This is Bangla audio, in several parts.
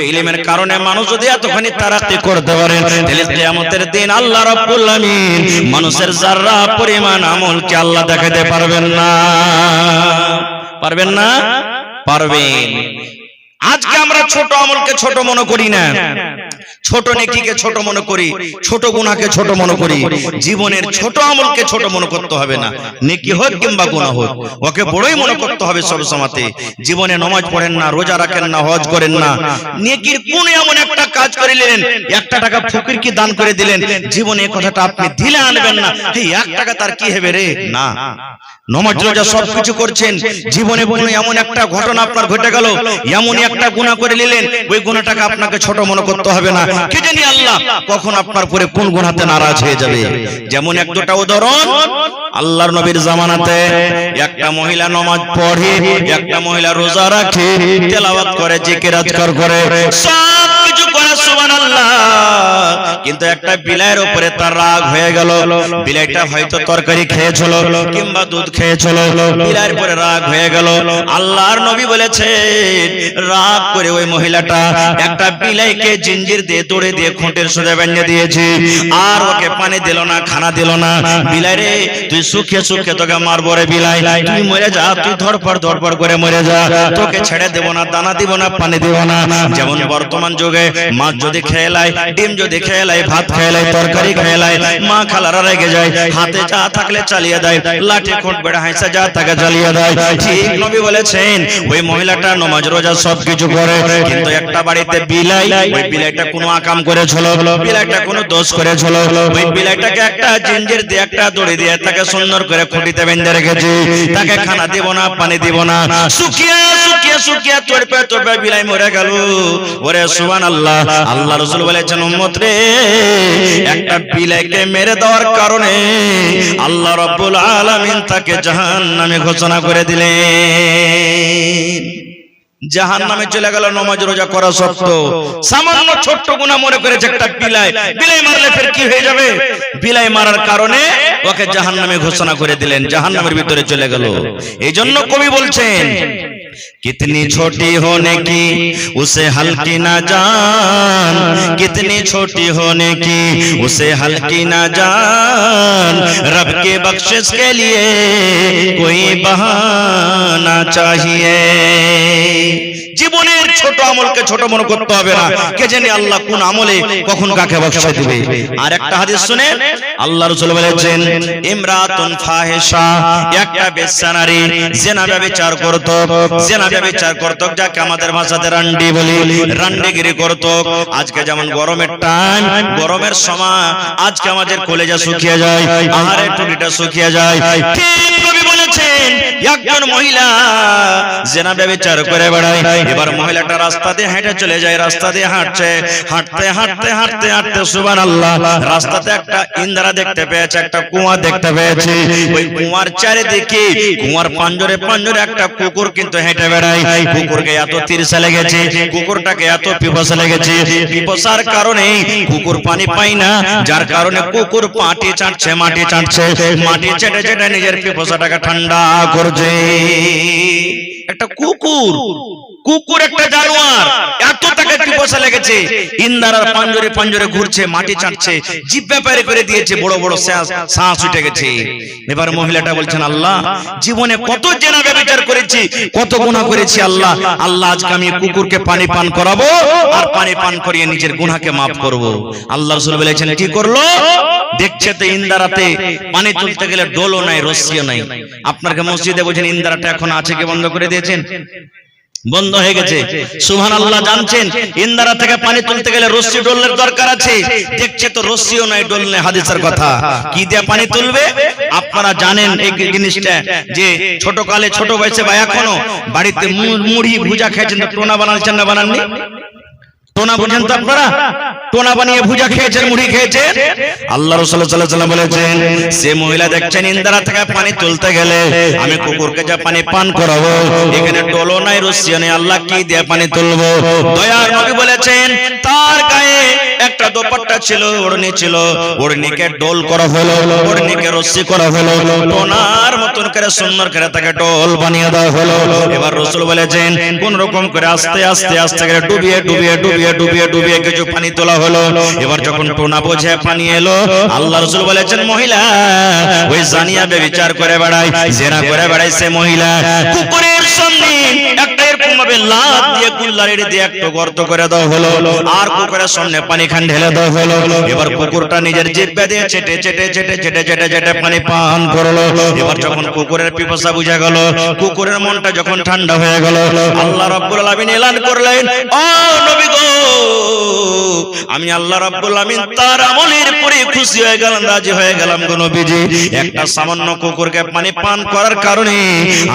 ইলমের কারণে মানুষ যদি এতখানি তারাক্কি করতে পারে, তাহলে কিয়ামতের দিন আল্লাহ রাব্বুল আমিন মানুষের যারা পরিমাণ আমলকে আল্লাহ দেখাতে পারবেন না। পারবেন না? পারবেন। আজকে আমরা ছোট আমলকে ছোট মনে করি না, ছোট নেকিকে ছোট মনে করি, ছোট গুনাহকে ছোট মনে করি। জীবনের ছোট আমলকে ছোট মনে করতে হবে না, নেকি হোক কিংবা গুনাহ হোক, ওকে বড়ই মনে করতে হবে সব সময়তে। জীবনে নামাজ পড়েন না, রোজা রাখেন না, হজ করেন না, নেকির কোন এমন একটা কাজ করে নিলেন, 1 টাকা ফকিরকে দান করে দিলেন, জীবনে এই কথাটা আপনি দিলে আনবেন না, এই 1 টাকা তার কি হবে রে, না। নামাজ রোজা সবকিছু করছেন, জীবনে কোনো এমন একটা ঘটনা আপনার ঘটে গেল, এমনই একটা গুনাহ করে নিলেন, ওই গুনাহটাকে আপনাকে ছোট মনে করতে হবে না। কে জানি আল্লাহ কখন আপনার উপরে কোন গুনাহতে নারাজ হয়ে যাবে। যেমন এক দুটা উদাহরণ, আল্লাহর নবীর জামানাতে একটা মহিলা নামাজ পড়ে, একটা মহিলা রোজা রাখে, তেলাওয়াত করে, জিকির আজকার করে, সব কিছু করে, সুবহানাল্লাহ। কিন্তু একটা বিলাইয়ের উপরে তার রাগ হয়ে গেল। বিলাইটা হয়তো তরকারি খেয়েছিল কিংবা দুধ খেয়েছিল, বিলাইয়ের উপরে রাগ হয়ে গেল। আল্লাহর নবী বলেছেন, রাগ করে ওই মহিলাটা একটা বিলাইকে জিঞ্জির দিয়ে দড়ি দিয়ে খুঁটের সোজা বেঁধে দিয়েছে, আর ওকে পানি দিল না, খানা দিল না। বিলাই রে, তুই সুখে সুখে তোকে মারবো রে বিলাই, তুই মরে যা, তুই ধরপড় করে মরে যা, তোকে ছেড়ে দেব না, দানা দিব না, পানি দিব না। যেমন বর্তমান যুগে মাছ যদি খেয়ে লাই, ডিম যদি খেয়ে লাই, ভাত খেয়ে লাই, তরকারি খেয়ে লাই, মা খালারা রেগে যায়, হাতে যা থাকলে চালিয়ে দেয়, লাঠি খুঁট বেড়া হাইসা যা তাকে চালিয়ে দেয়। ঠিক নবী বলেছেন, ওই মহিলাটা নামাজ রোজা সবকিছু করে, কিন্তু একটা বাড়িতে বিলাই, ওই বিলাইটা কোনো আকাম করেছিল, বিলাইটা কোনো দোষ করেছিল, ওই বিলাইটাকে একটা জিঞ্জির দিয়ে একটা দড়ি দিয়ে তাকে সুন্দর করে খুঁটিতে বেঁধে রেখেছে, তাকে খানা দিব না, পানি দিব না, শুকিয়ে শুকিয়ে শুকিয়ে তড়পে বিলাই মরে গেল। ওরে সুবহানাল্লাহ। আল্লাহ রাসূল বলেছেন, উম্মত রে, একটা বিলাইকে মেরে দেওয়ার কারণে আল্লাহ রাব্বুল আলামিন তাকে জাহান্নামে ঘোষণা করে দিলেন। জাহান্নামে চলে গেল নামাজ রোজা করা সত্ত্বেও। সামান্য ছোট্ট গুনাহ মনে করেছে একটা বিলাই, বিলাই মারলে ফের কি হয়ে যাবে? বিলাই মারার কারণে ওকে জাহান্নামে ঘোষণা করে দিলেন, জাহান্নামের ভিতরে চলে গেল। এইজন্য কবি বলছেন, कितनी छोटी होने की उसे हल्की ना जान, कितनी छोटी होने की उसे हल्की ना जान, रब के बख्शिश के लिए कोई बहाना चाहिए। জীবনের ছোট আমলকে ছোট মনে করতে হবে না, কে জানে আল্লাহ কোন আমলে কখন কাকে বকশিশ দিবে। আর একটা হাদিস শুনেন, আল্লাহ রাসূল বলেছেন, ইমরাতুন ফাহিশা, একটা বেশ্যা নারী জিনা ব্যভিচার করত, জিনা ব্যভিচার করত, যাকে আমাদের ভাষাতে রান্ডি বলি, রান্ডিগিরি করত। আজকে যেমন গরমের টাইম, গরমের সময় আজকে আমাদের কলেজা শুকিয়ে যায়, আহারে টুটিটা শুকিয়ে যায়। ঠিক নবী বলেছেন, একজন মহিলা জিনা ব্যভিচার করে বেড়ায়। এবার মহিলাটা রাস্তা দিয়ে হেঁটে চলে যায়, রাস্তা দিয়ে হাঁটছে, হাঁটতে হাঁটতে হাঁটতে হাঁটতে সুবহানাল্লাহ, রাস্তাতে একটা ইন্দ্রা দেখতে পেয়েছে, একটা কুয়া দেখতে পেয়েছে। ওই কুয়ার চারিদিকে, কুয়ার পাঞ্জরে পাঞ্জরে একটা কুকুর কিন্তু হেঁটে বেড়ায়। কুকুরকে এত তিরসা লেগেছে, কুকুরটাকে এত পিপাসা লেগেছে, পিপাসার কারণে কুকুর পানি পায় না, যার কারণে কুকুর মাটি চাটছে, মাটি চাটছে, মাটি চেটে চেটে নিজের পিপাসাটাকে ঠান্ডা করছে। একটা কুকুর, কুকুর একটা জানোয়ার, এত তাকে পিপাসা লেগেছে, ইন্দ্রার পাঞ্জরে পাঞ্জরে ঘুরছে, মাটি চাটছে, জিহ্বা বের করে দিয়েছে, বড় বড় শ্বাস উঠে গেছে। এবার মহিলাটা বলছেন, আল্লাহ, জীবনে কত জিনা ব্যভিচার করেছি, কত গুনাহ করেছি, আল্লাহ, আল্লাহ আজকে আমি কুকুরকে পানি পান করাবো, আর পানি পান করিয়ে নিজের গুনাহকে মাফ করব। আল্লাহ রাসূল বলেছেন, কি করলো? দেখছে তো ইন্দ্রাতে পানি তুলতে গেলে ডোলও নাই, রশিও নাই। আপনাকে মসজিদে বলছেন ইন্দ্রাটা এখন আছে কি বন্ধ করে দিয়েছেন? বন্ধ হয়ে গেছে। সুবহানাল্লাহ। জানছেন ইন্দ্রা থেকে পানি তুলতে গেলে রশি ডোলের দরকার আছে, দেখছে তো রশিও নাই, ডোল নেই। হাদিসের কথা, কি দিয়ে পানি তুলবে? আপনারা জানেন এই জিনিসটা, যে ছোট কালে, ছোট বয়সে বা এখনো বাড়িতে মুড়ি ভুজা খেয়েছেন, তো টোনা বানাচ্ছেন না বানাননি? টোনা বুঝেন তো আপনারা? টোনা বানিয়ে ভুজা খেয়েছেন, মুড়ি খেয়েছেন। আল্লাহ রাসূল সাল্লাল্লাহু আলাইহি ওয়াসাল্লাম বলেছেন, সে মহিলা দেখছেন ইন্দ্রা থেকে পানি তুলতে গেলে আমি কুকুরকে যা পানি পান করাবো, এখানে ডোলো নাই, রশিও নেই, আল্লাহ কি দিয়ে পানি তুলবো? দয়ার নবী বলেছেন, তার গায়ে একটা একটা দোপাট্টা ছিল, ওড়নি ছিল, ওড়নিকে ডোল করা হলো, ওড়নিকে রশ্মি করা হলো, টোনার মতন করে সুন্দর করে তাকে ডোল বানিয়ে দেওয়া হলো। এবার রাসূল বলেছেন কোন রকম করে আস্তে আস্তে আস্তে করে ডুবিয়ে ডুবিয়ে ডুবিয়ে ডুবিয়ে ডুবিয়ে কিছু পানি তোলা হলো। এবার যখন টোনা বোঝে পানি এলো, আল্লাহ রাসূল বলেছেন মহিলা ওই জানিয়া ব্যভিচার করে বেড়ায়, জেনা করে বেড়ায় সে মহিলা কুকুরের সামনে একটা এরকম ভাবে লাত দিয়ে কুল্লারি দিয়ে একটা গর্ত করে দেওয়া হলো, আর কুকুরের সামনে পানি খান ঢেলে দেওয়া হলো। এবার কুকুরটা নিজের জিহ্বা দিয়ে চেটে চেটে চেটে চেটে চেটে চেটে পানি পান করলো। এবার যখন কুকুরের পিপাসা বুঝা গেল, কুকুরের মনটা যখন ঠান্ডা হয়ে গেল, আল্লাহ রাব্বুল আলামিন এলান করলেন, ও নবী গো, আমি আল্লাহ রাব্বুল আলামিন তার আমলের পরে খুশি হয়ে গেলাম, রাজি হয়ে গেলাম গো নবীজি। একটা সামান্য কুকুরকে পানি পান করার কারণে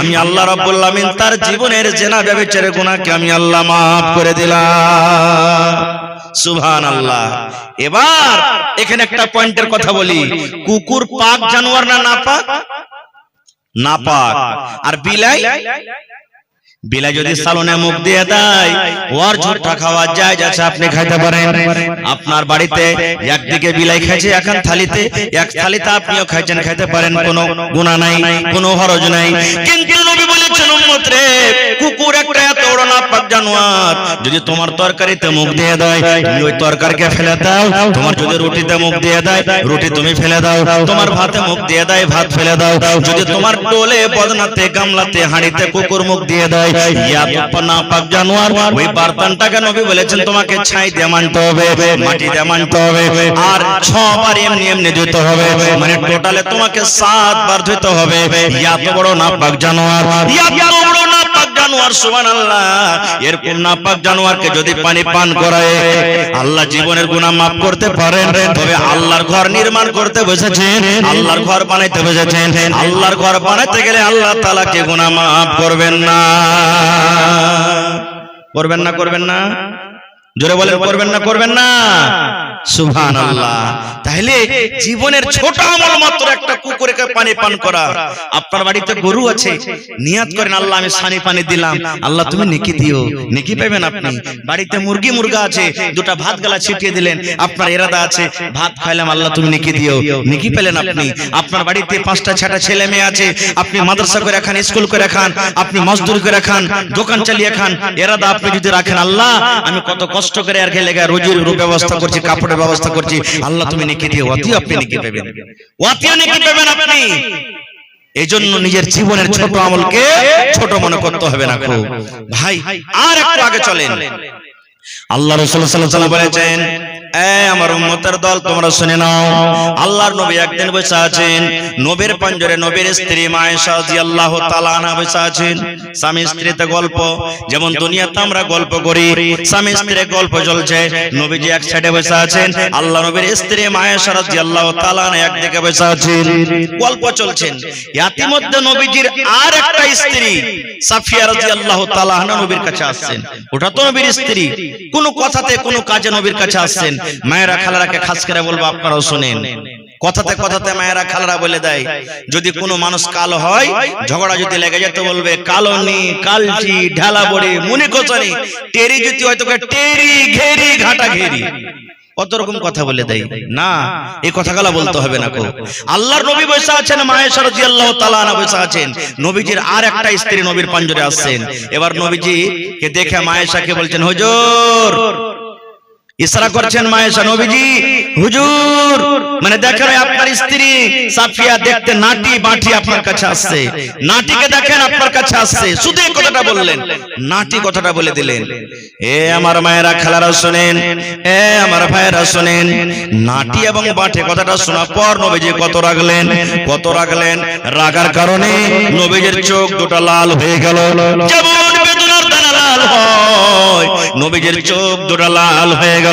আমি আল্লাহ রাব্বুল আলামিন তার জীবনের জেনা ব্যভিচারের গুনাহকে আমি আল্লাহ maaf করে দিলাম। সুবহানাল্লাহ। এবার এখানে একটা পয়েন্টের কথা বলি, কুকুর পাক জানোয়ার না নাপাক? নাপাক। আর বিলাই? বিলাই যদি সালনে মুখ দিয়ে দেয়, ওর ঝুট্টা খাওয়া যায় যাচ্ছে, আপনি খাইতে পারেন। আপনার বাড়িতে একদিকে বিলাই খাইছে এখন থালিতে, এক থালিতে আপনিও খাইছেন, খাইতে পারেন, কোনো গুনাহ নাই, কোনো হরজ নাই। কিন্তু নবী বলেছেন উম্মত রে, কুকুর একটা এত বড় নাপাক জানোয়ার, যদি তোমার তরকারিতে মুখ দিয়ে দেয়, তুমি ওই তরকারিকে ফেলে দাও। তোমার যদি রুটিতে মুখ দিয়ে দেয়, রুটি তুমি ফেলে দাও। তোমার ভাতে মুখ দিয়ে দেয়, ভাত ফেলে দাও। যদি তোমার ডোলে, বদনাতে, গামলাতে, হাঁড়িতে কুকুর মুখ দিয়ে দেয়, ইয়া তো নাপাক জানোয়ার, ওই বারতানটাকে নবী বলেছেন তোমাকে ছাই দিয়ে মানতে হবে, মাটি দিয়ে মানতে হবে, আর 6 বার এমনি এমনি ধুতে হবে, মানে টোটালে তোমাকে 7 বার ধুতে হবে। ইয়া তো বড় নাপাক জানোয়ার, ইয়া তো বড় নাপাক জানোয়ার। সুবহানাল্লাহ। এরকম নাপাক জানোয়ারকে যদি পানি পান করায়, আল্লাহ জীবনের গুনাহ maaf করতে পারেন। তবে আল্লাহর ঘর নির্মাণ করতে বসেছেন, আল্লাহর ঘর বানাইতে বসেছেন, আল্লাহর ঘর বানাইতে গেলে আল্লাহ তাআলা কে গুনাহ maaf করবেন না। করবেন না? করবেন না? জোরে বলেন, করবেন না? করবেন না? সুবহানাল্লাহ। তাহলে জীবনের ছোট আমল মাত্র একটা কুকুরকে পানি পান করা। আপনার বাড়িতে গরু আছে, নিয়াত করেন আল্লাহ আমি সানি পানি দিলাম, আল্লাহ তুমি নেকি দিও, নেকি পাবেন আপনি। বাড়িতে মুরগি মুরগা আছে, দুটা ভাত গালা ছিটিয়ে দিলেন, আপনার ইরাদা আছে ভাত খাইলাম, আল্লাহ তুমি নেকি দিও, নেকি পেলেন আপনি। আপনার বাড়িতে 5টা 6টা ছেলে মেয়ে আছে, আপনি মাদ্রাসা করে খান, স্কুল করে খান, আপনি মজদুরি করে খান, দোকান চালিয়ে খান, ইরাদা আপনি যদি রাখেন আল্লাহ আমি কত কষ্ট করে আর খেলে রুজির ব্যবস্থা করছি, কাপড়ের ব্যবস্থা করছি, আল্লাহ তুমি নেকি দিও, অতি আপনি নেকি পাবেন, অতি নেকি পাবেন আপনি। এইজন্য নিজের জীবনের ছোট আমলকে ছোট মনে করতে হবে না খুব ভাই। আর একটু আগে চলেন, আল্লাহ রাসূল সাল্লাল্লাহু আলাইহি ওয়াসাল্লাম বলেছেন, এ আমার উম্মতের দল তোমরা শুনে নাও, আল্লাহর নবী একদিন বসে আছেন, নবীর পাঞ্জরে নবীর স্ত্রী মা আয়েশা রাদিয়াল্লাহু তাআলা আনহা বসে আছেন। স্বামী স্ত্রীতে গল্প, যেমন দুনিয়াতে আমরা গল্প করি, স্বামী স্ত্রীর গল্প চলছে, নবীজি এক সাইডে বসে আছেন, আল্লাহ নবীর স্ত্রী মা আয়েশা রাদিয়াল্লাহু তাআলা আনহা একদিকে বসে আছেন, গল্প চলছেন। ইতিমধ্যে নবীজির আর একটা স্ত্রী সাফিয়া রাদিয়াল্লাহু তাআলা আনহা নবীর কাছে আসছেন। ওটা তো নবীর স্ত্রী, কোন কথাতে কোন কাজে নবীর কাছে আসছেন। মায়েরা খালারাকে খাস করে বলবো, আপনারাও শুনেন, কথাতে কথাতে মায়েরা খালারা বলে দেয়, যদি কোনো মানুষ কালো হয়, ঝগড়া যদি লেগে যেত বলবে কালনি, কালচি, ঢালা বড়ি, মুনি কোচনি, টেরি যদি হয়তো টেরি, ঘেরি, ঘাটা ঘেরি, কত রকম কথা বলে দেয় না। এই কথাগুলো বলতে হবে না। আল্লাহর নবী বসে আছেন, মা আয়েশা রাদিয়াল্লাহু তাআলা আনহা বসে আছেন, নবীজির আর একটা স্ত্রী নবীর পাঞ্জরে আসছেন। এবার নবীজি কে দেখে মা আয়েশাকে বলছেন, হুজুর, ইশারা করছেন মা আয়েশা, নবীজি হুজুর, মানে দেখেন আপনার স্ত্রী সাফিয়া দেখতে নাটি বাটি আপনার কাছে আসছে, নাটিকে দেখেন আপনার কাছে আসছে। শুধু এই কথাটা বললেন, নাটি কথাটা বলে দিলেন। এ আমার মায়েরা খালারা শুনেন, এ আমার ভাইয়েরা শুনেন, নাটি এবং বাটি কথাটা শোনার পর নবীজি কত রাগলেন, কত রাগলেন। রাগার কারণে নবীজির চোখ দুটো লাল হয়ে গেল, যেমন বেদনার দানা লাল হয়, নবীজির চোখ দুটো লাল হয়ে গেল।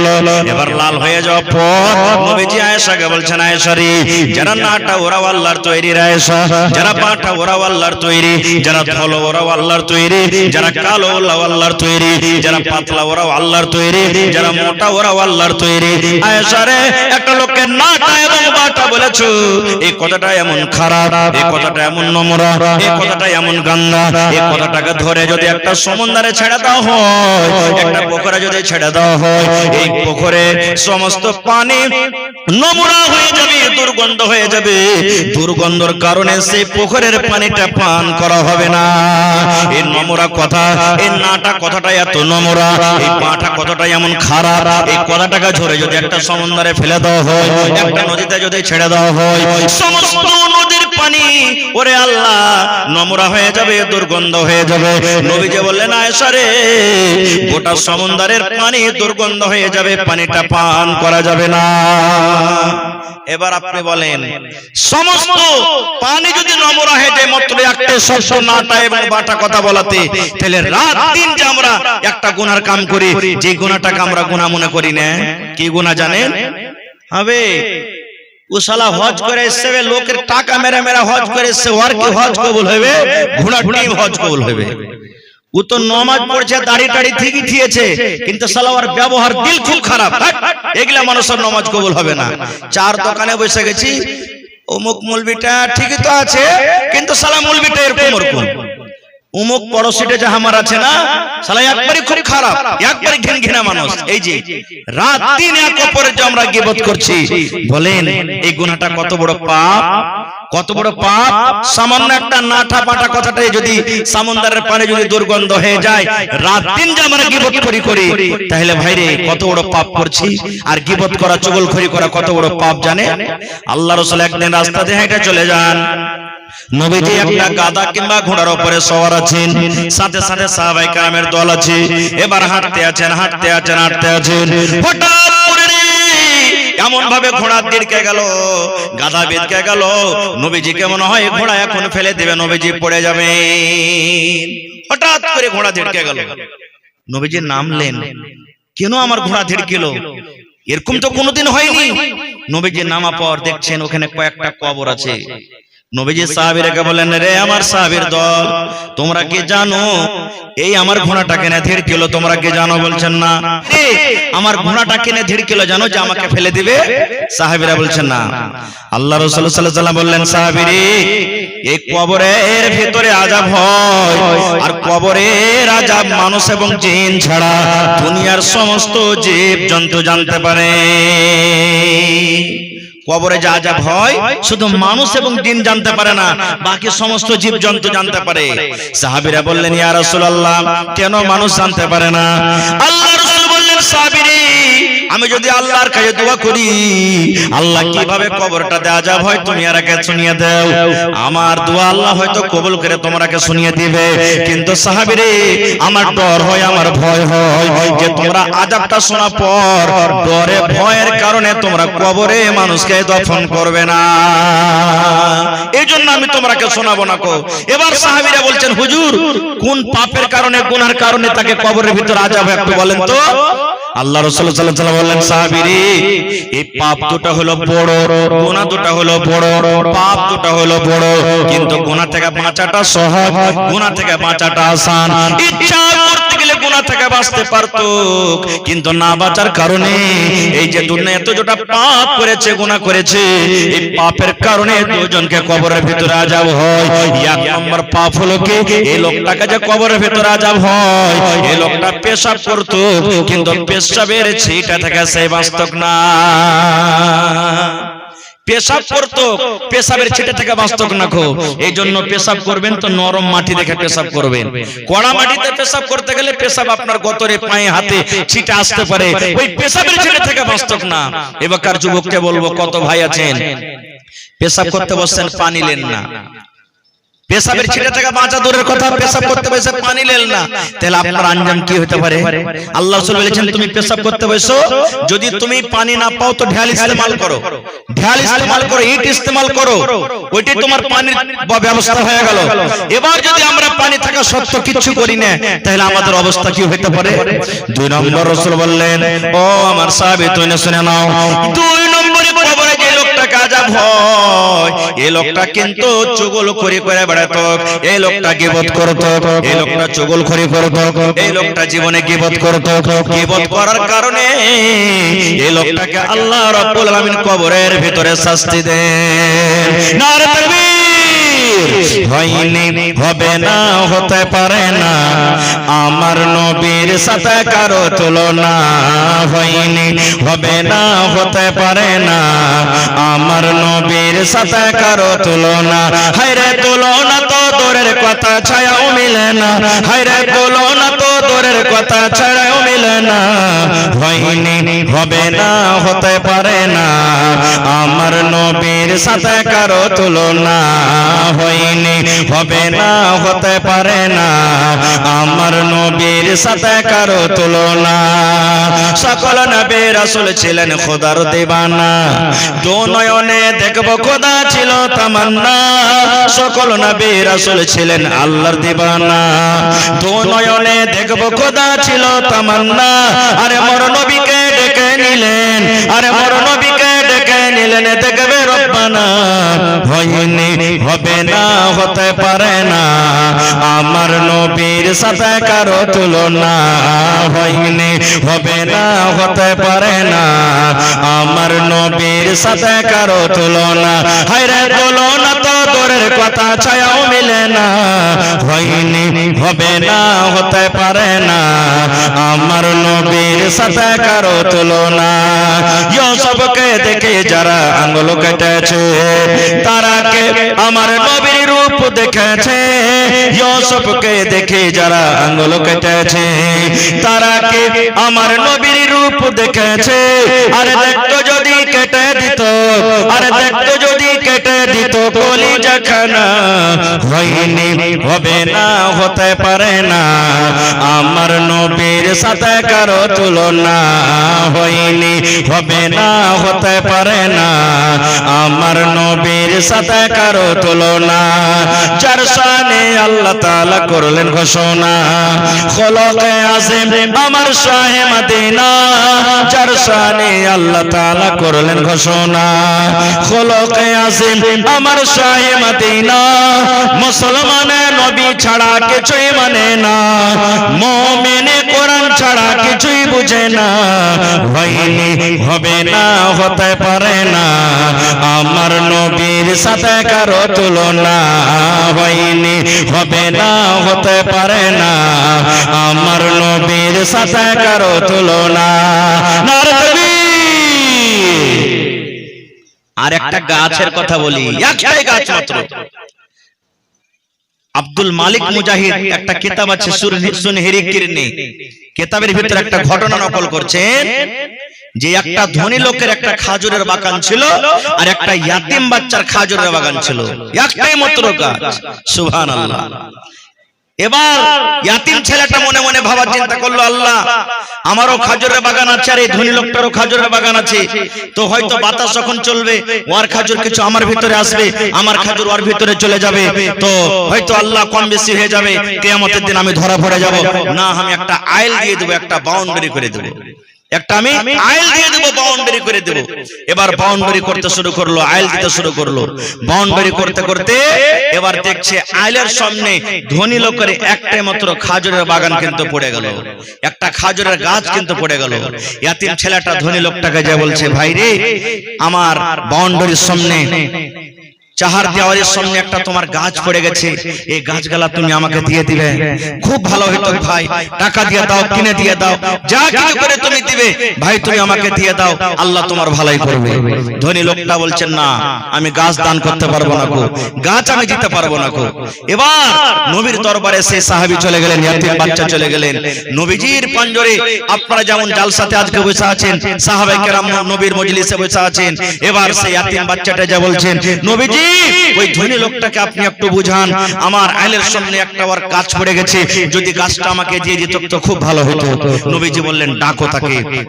এবার লাল হয়ে যাওয়ার পর নবীজি আয়েশাকে বলছেন, আয়েশা রে, যারা নাটা ওরাও আল্লাহর তৈরি রে আয়েশা, যারা পাটা ওরাও আল্লাহর তৈরি, যারা ধলো ওরাও আল্লাহর তৈরি, যারা কালো ওরাও আল্লাহর তৈরি, যারা পাতলা ওরাও আল্লাহর তৈরি, যারা মোটা ওরাও আল্লাহর তৈরি। আয়েশা রে, একটা লোকের নাটা এবং বাটা বলেছো, এই কথাটা এমন খারাপ, এই কথাটা এমন নোংরা, এই কথাটা এমন গন্ধা, এই কথাটাকে ধরে যদি একটা সমুদ্রে ছেড়ে দাও হয়, একটা পুকুরে করে যদি ছেড়ে দেওয়া হয় এই পুকুরে সমস্ত পানি নোংরা হয়ে যাবে, দুর্গন্ধ হয়ে যাবে। দুর্গন্ধর কারণে সেই পুকুরের পানিটা পান করা হবে না। এই নোংরা কথা, এই নাটা কথাটা এত নোংরা, এই পাটা কথাটা এমন খারাপ, এই কথাটাকে ঝরে যদি একটা সমুদ্রে ফেলে দেওয়া হয়, একটা নদীতে যদি ছেড়ে দেওয়া হয়, সমস্ত নদীর পানি ওরে আল্লাহ নোংরা হয়ে যাবে, দুর্গন্ধ হয়ে যাবে। নবীজি বললেন আয়েশা রে, গোটা সমুদ্রের পানি দুর্গন্ধ হয়ে যাবে, পানিটা পান করা যাবে না। এবার আপনি বলেন, সমস্ত পানি যদি নোংরা হয়ে যায় মাত্র একটা শব্দ নাটা এবং বাটা কথা বলাতে, তাহলে রাত দিন যে আমরা একটা গুনার কাম করি, যে গুনাহটাকে আমরা গুনাহ মনে করি না, কি গুনাহ জানেন? হবে ও শালা হজ করে এসছে, লোকের টাকা মেরা মেরা হজ করে এসছে, ওর কি হজ কবুল হবে? ঘোড়ার টিম হজ কবুল হবে। ও তো নামাজ পড়ছে, দাড়ি টাড়ি ঠিকই ঠিয়েছে, কিন্তু শালা ওর ব্যবহার দিল খুব খারাপ। এগুলা মানুষের নামাজ কবুল হবে না। চার দোকানে বসে গেছি, অমুক মৌলবিটা ঠিকই তো আছে, কিন্তু শালা মৌলবিটা এরকম ওরকম। উমুক পড়োশিটা যে আমার আছে না, শালা একবারই খুব খারাপ, একবারই ঘিনঘিনা মানুষ। এই যে রাত দিন এক অপরের যে আমরা গীবত করছি, বলেন এই গুনাহটা কত বড় পাপ, কত বড় পাপ। সামান্য একটা নাঠা পাটা কথাটাই যদি সমুদ্রের পানি যদি দুর্গন্ধ হয়ে যায়, রাত দিন যে আমরা গীবত করি, তাহলে ভাইরে কত বড় পাপ করছি। আর গীবত করা, চুগলখড়ি করা কত বড় পাপ জানে? আল্লাহ রাসূল একদিন রাস্তা দিয়ে হেঁটে চলে যান, নবীজি একটা গাধা কিংবা ঘোড়ার উপরে সওয়ার আছেন, সাথে সাথে সাহাবায়ে কেরামের দল আছে। এবার হাঁটতে আছেন, হঠাৎ করে এমন ভাবে ঘোড়া দিড়কে গেল, গাধা বেদকে গেল। নবীজিকে মনে হয় ঘোড়া এখন ফেলে দেবে, নবীজি পড়ে যাবে। হঠাৎ করে ঘোড়া দিড়কে গেল, নবীজি নামলেন, কেন আমার ঘোড়া দিড়কিল? এরকম তো কোনোদিন হয়নি। নবীজি নামা পর দেখছেন ওখানে কয়েকটা কবর আছে। নবীজি সাহাবীদেরকে বলেন, রে আমার সাহাবীর দল, তোমরা কি জানো এই আমার ঘোড়াটা কেনে ধিড়কিল? তোমরা কি জানো? বলছেন না। আমার ঘোড়াটা কেনে ধিড়কিল জানো যে আমাকে ফেলে দিবে? সাহাবীরা বলছেন না। আল্লাহ রাসূল সাল্লাল্লাহু আলাইহি ওয়াসাল্লাম বললেন, সাহাবীরে, এই কবরের ভিতরে আযাব হয়, আর কবরের আযাব মানুষ এবং জিন ছাড়া দুনিয়ার সমস্ত জীব জন্তু জানতে পারে। কবরে যা আযাব হয় শুধু মানুষ এবং জিন জানতে পারে না, বাকি সমস্ত জীব জন্তু জানতে পারে। সাহাবীরা বললেন, ইয়া রাসূলুল্লাহ, কেন মানুষ জানতে পারে না? আল্লাহ রাসূল বললেন, সাহাবীরে, আমি যদি আল্লাহর কাছে দোয়া করি, আল্লাহ কিভাবে কবরটাতে আযাব হয় তুমি আর আগে শুনিয়ে দাও। আমার দোয়া আল্লাহ হয়তো কবুল করে তোমাকে শুনিয়ে দিবে, কিন্তু সাহাবীরে, আমার ডর হয়, আমার ভয় হয় যে তোমরা আযাবটা শোনা পর ডরে ভয়ের কারণে তোমরা কবরে মানুষকে দফন করবে না, এই জন্য আমি তোমাকে শোনাবো না। এবার সাহাবীরা বলছেন, হুজুর, কোন পাপের কারণে, গুনার কারণে তাকে কবরের ভিতর আযাব একটু বলেন তো। আল্লাহ রাসূল সাল্লাল্লাহু আলাইহি ওয়াসাল্লাম বললেন, সাহাবীরে, এই পাপ দুটো হলো বড়, গুনাহ দুটো হলো বড়। পাপ দুটো হলো বড়, কিন্তু গুনাহ থেকে বাঁচাটা সহজ, গুনাহ থেকে বাঁচাটা আসান। ইচ্ছা করতে গেলে গুনাহ থেকে বাঁচতে পারতো, কিন্তু না বাঁচার কারণে এই যে দুনিয়া এত যেটা পাপ করেছে, গুনাহ করেছে, এই পাপের কারণে দুজনকে কবরের ভিতরে আযাব হয়। এক নম্বর পাপ হলো কি, এই লোকটাকে যে কবরের ভিতরে আযাব হয়, এই লোকটা পেশাব করতো, কিন্তু পেশাবের ছিটা থেকে সে বাঁচত না। পেশাব করতো, পেশাবের ছিটা থেকে বাঁচত না। এই জন্য পেশাব করবেন তো নরম মাটি দেখে পেশাব করবেন। কড়া মাটিতে পেশাব করতে গেলে পেশাব আপনার গতরে, পায়ে, হাতে ছিটা আসতে পারে, ওই পেশাবের ছিটা থেকে বাঁচত না। এবারকার যুবককে বলবো, কত ভাই আছেন পেশাব করতে বসছেন, পানি নেন না। পেশাবের ছিটা থেকে বাঁচা দূরের কথা, পেশাব করতে বসে পানি নেন না, তাহলে আপনার আঞ্জাম কি হতে পারে? আল্লাহ রাসূল বলেছেন, তুমি পেশাব করতে বসো, যদি তুমি পানি না পাও তো ঢাল ইস্তেমাল করো, ঢাল ইস্তেমাল করো, ইট ইস্তেমাল করো, ওইটাই তোমার পানির ব্যবস্থা হয়ে গেল। এবার যদি আমরা পানি থাকা সত্ত্বেও কিছু করি না, তাহলে আমাদের অবস্থা কি হতে পারে? দুই নম্বর রাসূল বললেন, ও আমার সাহাবী, তুমি শুনে নাও, দুই নম্বরে কবরে যে লোকটাকে আযাব হয়, এই লোকটা কিন্তু চুগলখড়ি করে বেড়াতো, এই লোকটা গীবত করতো, এই লোকটা চুগলখড়ি করতো, এই লোকটা জীবনে গীবত করতো। গীবত করার কারণে এই লোকটাকে আল্লাহ রাব্বুল আলামিন কবরের ভিতরে শাস্তি দেন। নারে তাকবীর। হয়নি হবে না হতে পারে না আমার নবীর সাথে কারো তুলনা হয়নি হবে না হতে পারে না আমার নবীর সাথে কারো তুলনা হায়রে তুলনা তো দূরের কথা ছায়াও মিলে না হায়রে তুলনা তো দূরের কথা ছায়াও মিলে না হয়নি হবে না হতে পারে না আমার নবীর সাথে কারো তুলনা হয়নি হবে না হতে পারে না আমার নবীর সাথে কারো তুলনা সকল নবী রাসূল ছিলেন খোদার দিবানা দু নয়নে দেখব খোদা ছিল তামান্না সকল নবী রাসূল ছিলেন আল্লাহর দিবানা দু নয়নে দেখব খোদা ছিল তামান্না আরে মোর নবীকে ডেকে নিলেন আরে মোর নবীকে ডেকে নিলেন দেখবে রব্বানা হয়নি হবে না হতে পারে না আমার নবীর সাথে কারো তুলনা হয়নি হবে না হতে পারে না আমার নবীর সাথে কারো তুলনা হায়রে তুলনা তো দূরের কথা ছায়াও মিলে না হয়নি হবে না হতে পারে না আমার নবীর সাথে কারো তুলনা ইউসুফকে দেখে যারা আঙ্গুল কেটেছে তারা কে আমার নবীর রূপ দেখেছে ইউসুফকে দেখে যারা আঙ্গুল কেটেছে তারা কে আমার নবীর রূপ দেখেছে আরে দেখতো যদি কেটে দিত আরে দেখতো যদি কেটে দিত কলিজা খানা হয়নি হবে না হতে পারে না আমার নবীর সাথে কারো তুলনা হয়নি হবে না হতে পারে না আমার নবীর সাথে কারো তুলনা যার শানে আল্লাহ তাআলা করলেন ঘোষণা খলকে আযম আমার শাহে মদিনা যার শানে আল্লাহ তাআলা করলেন ঘোষণা খলকে আযম আমার শাহে মদিনা মুসলমানে নবী ছাড়া কিছুই মানে না মুমিনে কোরআন ছাড়া কিছুই বুঝে না হয়নি হবে না হতে পারে না আমার নবীর সাথে কারো তুলনা হয়নি হবে না হতে পারে না আমার নবীর সাথে কারো তুলনা নারে তাকবীর আর একটা গাছের কথা বলি একটাই গাছ মাত্র আব্দুল মালিক মুজাহিদ একটা কিতাব আছে সুনহেরি কিরনি কিতাবের ভিতরে একটা ঘটনা নকল করছেন যে একটা ধনী লোকের একটা খাজুরের বাগান ছিল আর একটা ইয়াতিম বাচ্চার খাজুরের বাগান ছিল একটাই মাত্র গাছ সুবহানাল্লাহ এবার ইয়াতিম ছেলেটা মনে মনে ভাবার চিন্তা করলো আল্লাহ আমারও খাজুরের বাগান আছে আর এই ধনী লোকটারও খাজুরের বাগান আছে তো হয়তো বাতাস যখন চলবে ওর খাজুর কিছু আমার ভিতরে আসবে আমার খাজুর ওর ভিতরে চলে যাবে তো হয়তো আল্লাহ কম বেশি হয়ে যাবে কিয়ামতের দিন আমি ধরা পড়ে যাব না আমি একটা আইল দিয়ে দেব একটা বাউন্ডারি করে দেব একটা আমি আইল দিয়ে দেব বাউন্ডারি করে দেব এবার বাউন্ডারি করতে শুরু করলো আইল দিতে শুরু করলো বাউন্ডারি করতে করতে এবার দেখছে আইলের সামনে ধনী লোকের একটাই মাত্র খাজুরের বাগান কিন্তু পড়ে গেল একটা খাজুরের গাছ কিন্তু পড়ে গেল ইয়াতিম ছেলেটা ধনী লোকটাকে যা বলছে ভাই রে আমার বাউন্ডারির সামনে চাহার দেওয়ারের সামনে একটা তোমার গাছ পড়ে গেছে এই গাছগুলা তুমি আমাকে দিয়ে দিবে খুব ভালো হতো ভাই টাকা দিয়ে দাও কিনে দিয়ে দাও যা কিছু করে তুমি দিবে ভাই তুমি আমাকে দিয়ে দাও আল্লাহ তোমার ভালাই করবে ধনী লোকটা বলছেন না আমি গাছ দান করতে পারবো না গো গাছ আমি দিতে পারবো না গো এবার নবীর দরবারে সেই সাহাবী চলে গেলেন ইয়াতিম বাচ্চা চলে গেলেন নবীজির পঞ্জরে আপনারা যেমন জালসাতে আজকে বসে আছেন সাহাবায়ে কেরাম নবীর মজলিসে বসে আছেন এবার সেই ইয়াতিম বাচ্চাটা যা বলছেন নবীজি ওই ধনী লোকটাকে আপনি একটু বুঝান আমার আইলের সামনে একটা ওর গাছ পড়ে গেছে যদি গাছটা আমাকে দিয়ে দিত তো খুব ভালো হতো নবীজি বললেন ডাকো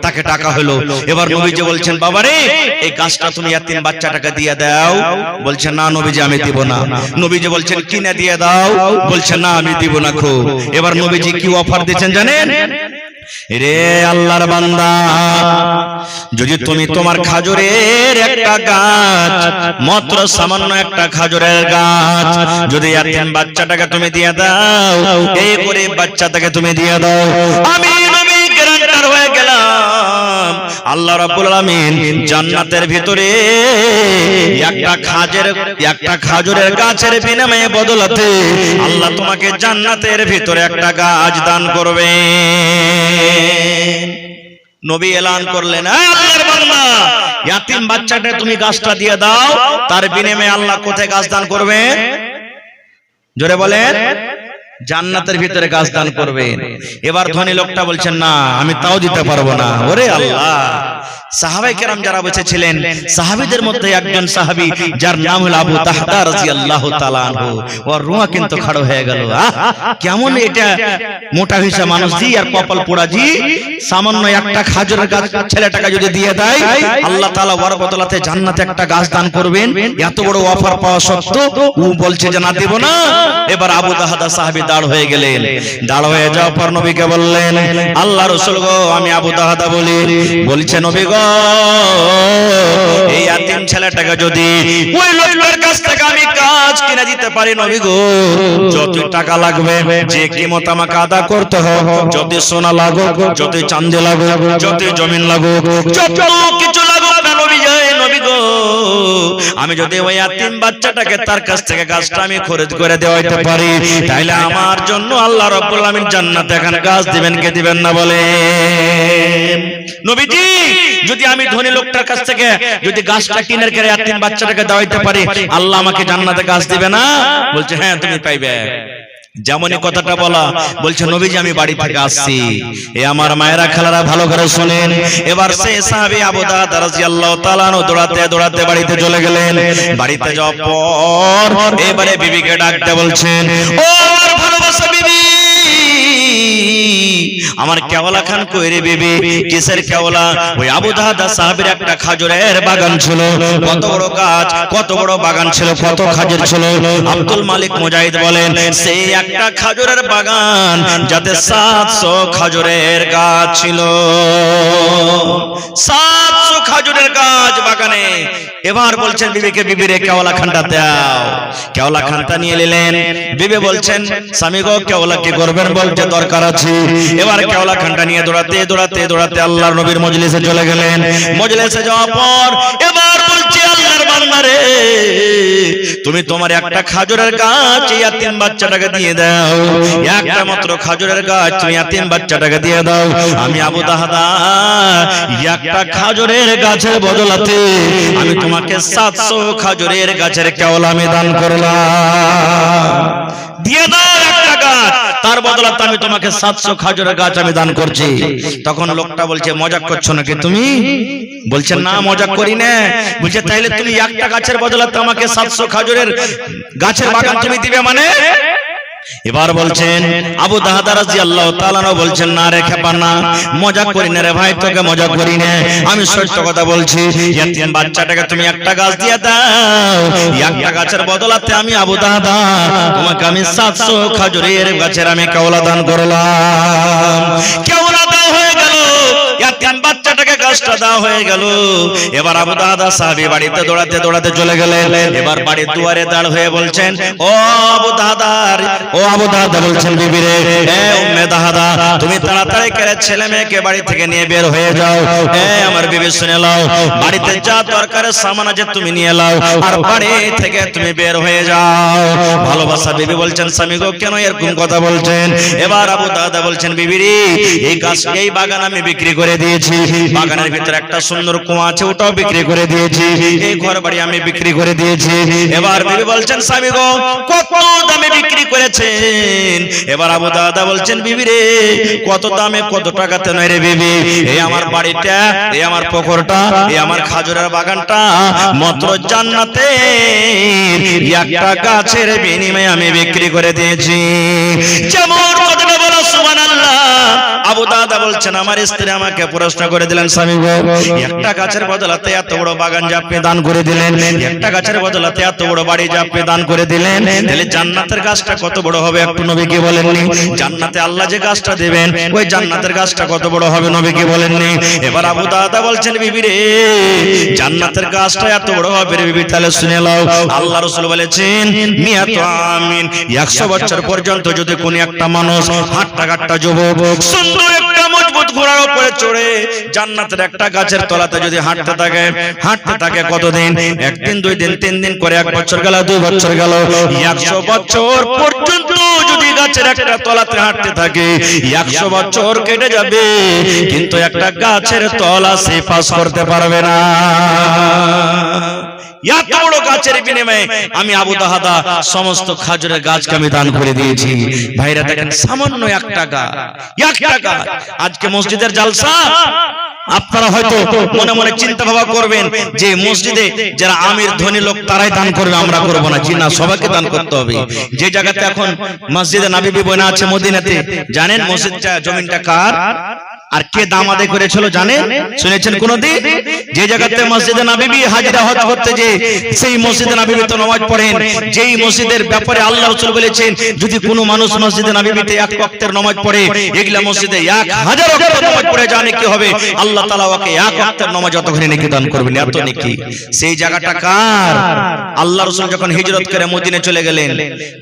তাকে ডাকা হলো এবার নবীজি বলছেন বাবা রে এই গাছটা তুমি ইয়াতিম বাচ্চাটাকে দিয়ে দাও বলছে না নবীজি আমি দিব না নবীজি বলছেন কিনে দিয়ে দাও বলছে না আমি দিব না খো এবার নবীজি কি অফার দিয়েছেন জানেন রে আল্লাহর বান্দা যদি তুমি তোমার খাজুরের একটা গাছ মাত্র সামান্য একটা খাজুরের গাছ যদি ইয়াতিম বাচ্চাটাকে তুমি দিয়ে দাও এই গরিব বাচ্চাটাকে তুমি দিয়ে দাও আমি নবী গ্যারান্টার হয়ে গেলাম আল্লাহ রাব্বুল আলামিন জান্নাতের ভিতরে একটা খাজুরের গাছের বিনিময়ে বদলাতে আল্লাহ তোমাকে জান্নাতের ভিতরে একটা গাছ দান করবে। নবী এলান করলেন, আল্লাহর বান্দা, ইয়াতিম বাচ্চাটা তুমি গাছটা দিয়ে দাও, তার বিনিময়ে আল্লাহ কোথায় গাছ দান করবেন? জোরে বলেন। জান্নাতের ভিতরে গাছ দান করবেন। এবার ধনী লোকটা বলছেন, না আমি তাও দিতে পারবো না। ওরে আল্লাহ, সাহাবায়ে কেরাম যারা বসেছিলেন, সাহাবীদের মধ্যে একজন সাহাবী যার নাম হলো আবু তাহতা রাদিয়াল্লাহু তাআলা আনহু, ওর রুহা কিন্তু খাড়া হয়ে গেল। কেমন এটা মোটা হিসা মানুষ জি আর কপাল পোড়া জি, সামান্য একটা খাজুরের গাছ ছেলেটাকে যদি দিয়ে দেয় আল্লাহ তাআলা ওর বদলাতে জান্নাতে একটা গাছ দান করবেন। এত বড় অফার পাওয়া সত্ত্বেও ও বলছে যে না দেব না। এবার আবু তাহতা সাহাবী দাঁড় হয়ে গেলেন। দাঁড় হয়ে যাওয়ার পর নবীকে বললেন, আল্লাহ রাসূল গো, আমি আবু তাহতা বলি। বলছে, নবী গো, এই ইয়াতিম ছেলেটাকে যদি ওই লোকের কাছ থেকে আমি গাছ কিনে দিতে পারি, নবী গো, যত টাকা লাগবে, যে কিমত আমাকে আদা করতে হবে, যত সোনা লাগুক, যত চাঁদি লাগুক, যত জমিন লাগুক, যত কিছু লাগুক না নবী যায়, নবী গো, আমি যদি ওই ইয়াতিম বাচ্চাটাকে তার কাছ থেকে গাছটা আমি খরিদ করে দেওয়াইতে পারি, তাইলে আমার জন্য আল্লাহ রাব্বুল আলামিন জান্নাতে এখন গাছ দিবেন কে দিবেন না বলেন? নবীজি, যদি আমি ধনী লোকটার কাছ থেকে যদি গাছটা কিনে করে ইয়াতিম বাচ্চাটাকে দেওয়াইতে পারি, আল্লাহ আমাকে জান্নাতে গাছ দিবে না? বলছে, হ্যাঁ তুমি পাইবে। যেমনই কথাটা বলা, বলছে, নবীজি আমি বাড়ি থেকে আসছি। এ আমার মায়েরা খালারা ভালো করে শুনেন। এবার সেই সাহাবী আবু দারদা রাদিয়াল্লাহু তাআলা আনহু দৌড়াতে দৌড়াতে বাড়িতে চলে গেলেন। বাড়িতে যাওয়ার পর এবারে বিবিকে ডাকতে বলছেন, ও আমার ভালোবাসা বিবি, আমার কেওলা খান কই রে বিবি? কিসের কেওলা? ওই আবু দারদা সাহাবীর একটা খাজুরের বাগান ছিল। কত বড় গাছ, কত বড় বাগান ছিল, কত খাজুর ছিল। আব্দুল মালিক মুজাহিদ বলেন, সেই একটা খাজুরের বাগান যাতে 700 খাজুরের গাছ ছিল। 700 খাজুরের গাছ বাগানে। এবার বলছেন বিবিকে, বিবি রে কেওলা খানটা দাও। কেওলা খানটা নিয়ে নিলেন। বিবি বলছেন, স্বামী গো, কেওলা কি করবেন? বলতে দরকার আছে। এবার কেওলা খানটা নিয়ে দৌড়াতে দৌড়াতে দৌড়াতে আল্লাহর নবীর মজলিসে চলে গেলেন। মজলিসে যাওয়ার পর এবার বলছে, আল্লাহর বান্দা রে, তুমি তোমার একটা খাজুরের গাছ ইয়াতিম বাচ্চাটাকে দিয়ে দাও। একটা মাত্র খাজুরের গাছ তুমি ইয়াতিম বাচ্চাটাকে দিয়ে দাও। আমি আবু দাহদা একটা খাজুরের গাছের বদলাতে আমি তোমাকে 700 খাজুরের গাছের কেওলা আমি দান করলাম। দিয়ে দাও একটা গাছ, তার বদলাতে আমি তোমাকে 700 খাজুরের গাছ আমি দান করছি। তখন লোকটা বলছে, মজাক করছো নাকি তুমি? বলছে, না মজাক করি না। বলছে, তাইলে তুমি একটা গাছের বদলাতে আমাকে 700 খাজুরের গাছের বাগান তুমি দিবে মানে? এবার বলছেন আবু দাহদা রাদিয়াল্লাহু তাআলা আনহু বলছেন, না রে খেপা না, মজাক করি না রে ভাই, তোকে মজাক করি না, আমি সত্য কথা বলছি। ইয়াতিম বাচ্চাটাকে তুমি একটা গাছ দিয়ে দাও, একটা গাছের বদলাতে আমি আবু দাহদা তোমাকে আমি 700 খাজুরের গাছের আমি কেওলা দান করলাম। কেওলা দাও হয়ে গেল, ইয়াতিম বাচ্চাটাকে গাছটা দাও হয়ে গেল। এবার আবু দাহদা সাহাবী বাড়িতে দৌড়াতে দৌড়াতে চলে গেলেন। এবার বাড়ির দুয়ারে দাঁড় হয়ে বলছেন, ও আবু দাহদা, ও আবু দাহদা বলছেন, বিবি রে, এ উম্মে দাহদা, তুমি তাড়াতাড়ি করে ছেলে মেয়েকে বাড়ি থেকে নিয়ে বের হয়ে যাও। এ আমার বিবি শুনে নাও, বাড়িতে যা দরকারের সামান আছে তুমি নিয়ে নাও, আর বাড়ি থেকে তুমি বের হয়ে যাও। ভালোবাসা বিবি বলছেন, স্বামী গো, কেন এরকম কথা বলছেন? এবার আবু দাহদা বলছেন, বিবি রে, এই গাছ, এই বাগান আমি বিক্রি করে দিয়েছি। বাগানের ভিতরে একটা সুন্দর কুয়া আছে, ওটাও বিক্রি করে দিয়েছি। এই ঘর বাড়ি আমি বিক্রি করে দিয়েছি। এবার বিবি বলছেন, স্বামী গো, কত দামে বিক্রি করেছেন? এবার আবু দাহদা বলছেন, বিবি রে, কত দামে কত টাকাতে নয় রে বিবি, এই আমার বাড়িটা, এই আমার পুকুরটা, এই আমার খাজুরের বাগানটা মাত্র জান্নাতে একটা গাছের বিনিময়ে আমি বিক্রি করে দিয়েছি। যেমন কথাটা বলা, সুবহানাল্লাহ। আবু দাহদা বলছেন, আমার স্ত্রী আমাকে প্রশ্ন করে দিলেন, স্বামী গো, একটা গাছের বদলাতে এত বড় বাগান যে আপনি দান করে দিলেন, একটা গাছের বদলাতে এত বড় বাড়ি যে আপনি দান করে দিলেন, তাহলে জান্নাতের গাছটা কত বড় হবে একটু নবীকে বলেননি? জান্নাতে আল্লাহ যে গাছটা দিবেন, ওই জান্নাতের গাছটা কত বড় হবে নবীকে বলেননি? এবার আবু দাহদা বলছেন, বিবি রে, জান্নাতের গাছটা এত বড় হবে রে বিবি, তাহলে শুনে নাও, আল্লাহ রাসূল বলেছেন, মিয়াতু আমিন, 100 বছর পর্যন্ত যদি কোন একটা মানুষ হাট্টা কাট্টা যুবক সুন্দর একটা মজবুত ঘোড়ার উপরে চড়ে জান্নাতের একটা গাছের তলাতে যদি হাঁটতে থাকে কতদিন? একদিন, 2 দিন, 3 দিন করে 1 বছর গেল, 2 বছর গেল, 100 বছর পর্যন্ত যদি গাছের একটা তলাতে হাঁটতে থাকে, 100 বছর কেটে যাবে, কিন্তু একটা গাছের তলা সে পাস করতে পারবে না। এত বড় গাছের বিনিময়ে আমি আবু দাহাদা সমস্ত খাজুরের গাছকে আমি দান করে দিয়েছি। ভাইরা দেখেন, সামান্য একটা গাছ। আজকে মসজিদের জালসা, আপনারা হয়তো মনে মনে চিন্তা ভাবনা করবেন যে মসজিদে যারা আমির ধনী লোক তারাই দান করবে, আমরা করব না। জি না, সবাইকে দান করতে হবে। যে জায়গাতে এখন মসজিদে নববী বনা আছে মদিনাতে, জানেন মসজিদটা জমিনটা কার আর কে দাম আদায় করেছিল জানেন? শুনেছেন কোনদিন? যে জায়গাতে মসজিদে নববী হাজিরা হজ করতে, যে সেই মসজিদে নববীতে নামাজ পড়েন, যেই মসজিদের ব্যাপারে আল্লাহ রাসূল বলেছেন যদি কোনো মানুষ মসজিদে নববীতে 1 ওয়াক্তের নামাজ পড়ে, এগুলা মসজিদে 1000 ওয়াক্ত নামাজ পড়ে, জানে কি হবে? আল্লাহ তাআলা ওকে 1 ওয়াক্তের নামাজ যতখানি নেকি দান করবেন, এত নেকি। সেই জায়গাটা কার? আল্লাহ রাসূল যখন হিজরত করে মদিনা চলে গেলেন,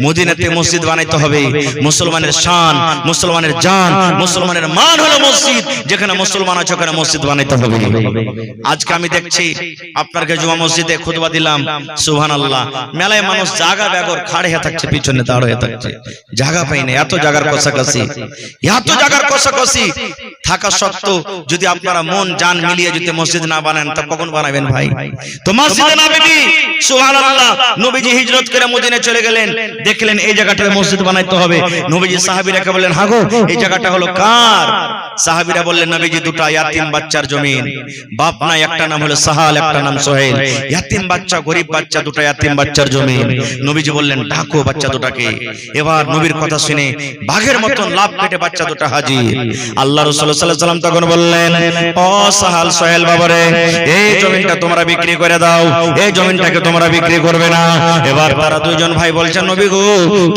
মদিনাতে মসজিদ বানাইতে হবে। মুসলমানের শান, মুসলমানের জান, মুসলমানের মান হলো মসজিদ। যেখানে মুসলমান আছে ওখানে মসজিদ বানাইতে হবে। আজকে আমি দেখছি আপনাকে জুমা মসজিদে খুতবা দিলাম, সুবহানাল্লাহ, মেলায় মানুষ জায়গা বেগর খাড়ে হয়ে থাকছে, পিছনে দাঁড় হয়ে থাকছে, জায়গা পাই না। এত জায়গার কষাকষি থাকা সত্ত্বেও যদি আপনারা মন জান মিলিয়ে যদি মসজিদ না বানান, তা কখন বানাবেন ভাই? তো মসজিদে নববী, সুবহানাল্লাহ, নবীজি হিজরত করে মদিনা চলে গেলেন, দেখলেন এই জায়গাটায় মসজিদ বানাইতে হবে। নবীজি সাহাবীরাকে বললেন, হাগো এই জায়গাটা হলো কার? সাহাবীরা বললেন, নবীজি দুটো ইয়াতিম বাচ্চার জমিন, বাপ নাই, একটা নাম হলো সাহাল, একটা নাম সোহেল। ইয়াতিম বাচ্চা, গরিব বাচ্চা, দুটো ইয়াতিম বাচ্চার জমিন। নবীজি বললেন, ডাকো বাচ্চা দুটাকে। এবার নবীর কথা শুনে বাঘের মতন লাভ কেটে বাচ্চা দুটো হাজির। আল্লাহ রাসূল সাল্লাল্লাহু আলাইহি ওয়াসাল্লাম তখন বললেন, ও সাহাল সোহেল বাবারে, এই জমিনটা তোমরা বিক্রি করে দাও, এই জমিনটাকে তোমরা বিক্রি করবে না। এবার তারা দুইজন ভাই বলছেন, নবী গো,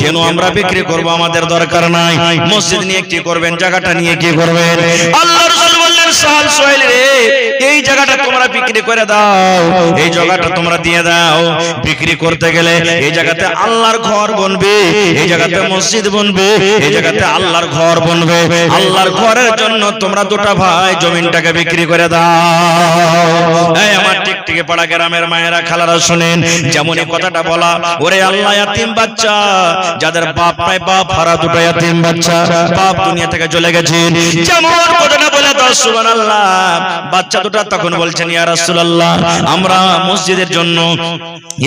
কেন আমরা বিক্রি করব? আমাদের দরকার নাই। মসজিদ নিয়ে কি করবেন? জায়গাটা নিয়ে কি করবেন? আল্লাহ রাসূল বললেন, সাহাল সোহেল রে, এই জায়গাটা তোমরা বিক্রি করে দাও, এই জায়গাটা তোমরা দিয়ে দাও। বিক্রি করতে গেলে এই জায়গাতে আল্লাহর ঘর বনবে, এই জায়গাতে মসজিদ বনবে, এই জায়গাতে আল্লাহর ঘর বনবে। আল্লাহর ঘরের জন্য তোমরা দুটো ভাই জমিনটাকে বিক্রি করে দাও। এই আমার টিকটিকে পাড়া গ্রামের মায়েরা খালারা শুনেন, যেমন এই কথাটা বলা, ওরে আল্লাহ, ইয়াতিম বাচ্চা যাদের বাপ নাই, বাপ হারা দুটো ইয়াতিম বাচ্চা, বাপ দুনিয়া থেকে চলে গেছে, যেমন কথাটা বলে দাও, সুবহানাল্লাহ। বাচ্চা দুটো তখন বলছেন, ইয়া রাসূলুল্লাহ, আমরা মসজিদের জন্য